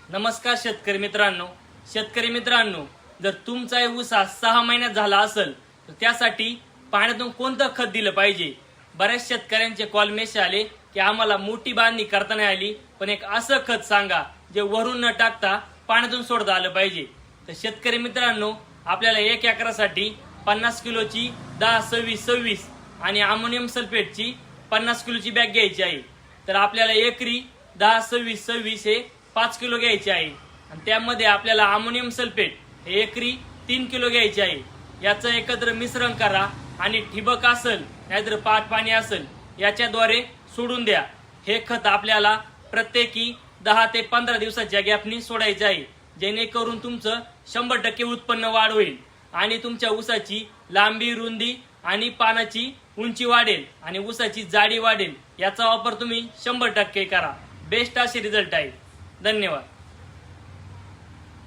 नमस्कार शेतकरी मित्रांनो, जर तुमचा ऊस 6 महिन्यात झाला असेल तर त्यासाठी पाण्यातून कोणतं खत दिलं पाहिजे। बऱ्याच शेतकऱ्यांचे कॉल मेसेज आले की आम्हाला मोठी बांधणी करता नाही आली, पण एक असं खत सांगा जे वरून न टाकता पाण्यातून सोडता आलं पाहिजे। तर शेतकरी मित्रांनो, आपल्याला 1 एकरासाठी 50 किलोची 10-26-26 आणि अमोनियम सल्फेटची 50 किलोची बॅग घ्यायची आहे। तर आपल्याला एकरी 10-26-26 हे 5 किलो घ्यायचे आहे आणि त्यामध्ये आपल्याला अमोनियम सल्फेट हे एकरी 3 किलो घ्यायचे आहे। याचं एकत्र मिश्रण करा आणि ठिबक असेल नाहीतर पाट पाणी असेल याच्याद्वारे सोडून द्या। हे खत आपल्याला प्रत्येकी 10 ते 15 दिवसाच्या गॅपनी सोडायचे आहे, जेणेकरून तुमचं 100% उत्पन्न वाढ होईल आणि तुमच्या ऊसाची लांबी, रुंदी आणि पानाची उंची वाढेल आणि ऊसाची जाडी वाढेल। याचा वापर तुम्ही 100% करा। बेस्ट असे रिझल्ट आहे। धन्यवाद।